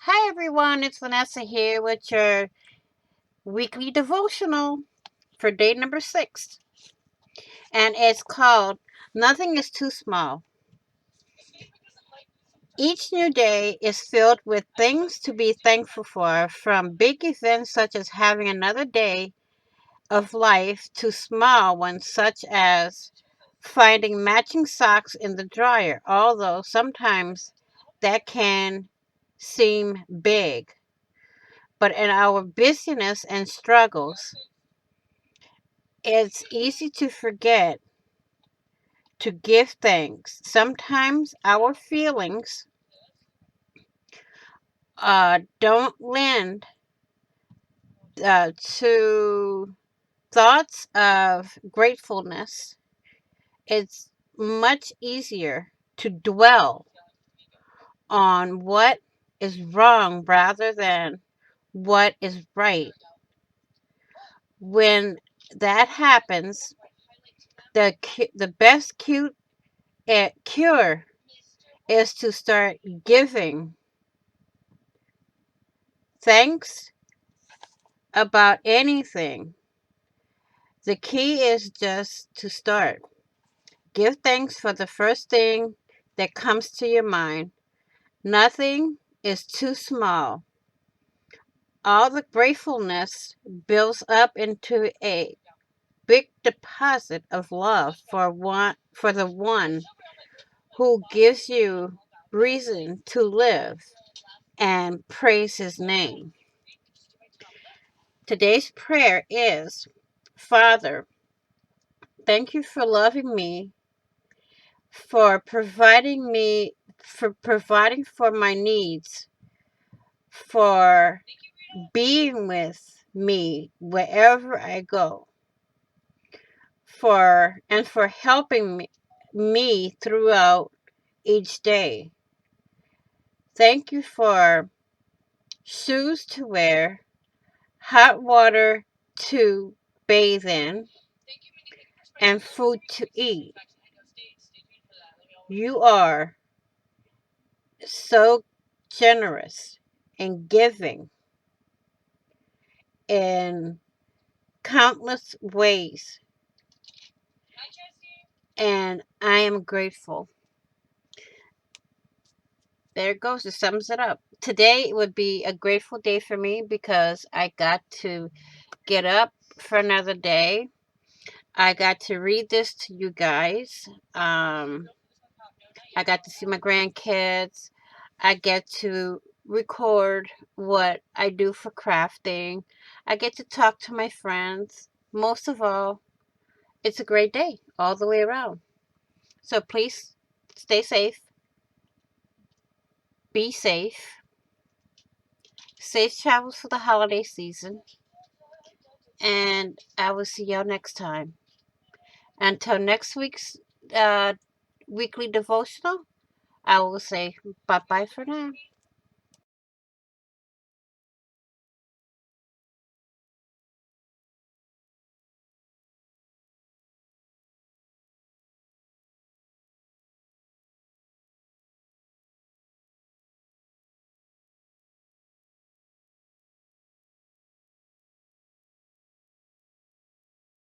Hi everyone, it's Vanessa here with your weekly devotional for day number 6. And it's called Nothing is Too Small. Each new day is filled with things to be thankful for, from big events such as having another day of life to small ones such as finding matching socks in the dryer, although sometimes that can seem big. But in our busyness and struggles, it's easy to forget to give thanks. Sometimes our feelings don't lend to thoughts of gratefulness. It's much easier to dwell on what is wrong rather than what is right. When that happens, the best cure is to start giving thanks about anything. The key is just to start. Give thanks for the first thing that comes to your mind. Nothing is too small. All the gratefulness builds up into a big deposit of love for the one who gives you reason to live and praise his name. Today's prayer is, Father, thank you for loving me, for providing for my needs, for being with me wherever I go, for helping me throughout each day. Thank you for shoes to wear, hot water to bathe in, and food to eat. You are so generous and giving in countless ways, and I am grateful. There it goes. It sums it up. Today would be a grateful day for me because I got to get up for another day. I got to read this to you guys. I got to see my grandkids. I get to record what I do for crafting. I get to talk to my friends. Most of all, it's a great day all the way around. So please stay safe, be safe, safe travels for the holiday season, and I will see y'all next time. Until next week's uh, weekly devotional, I will say bye bye for now.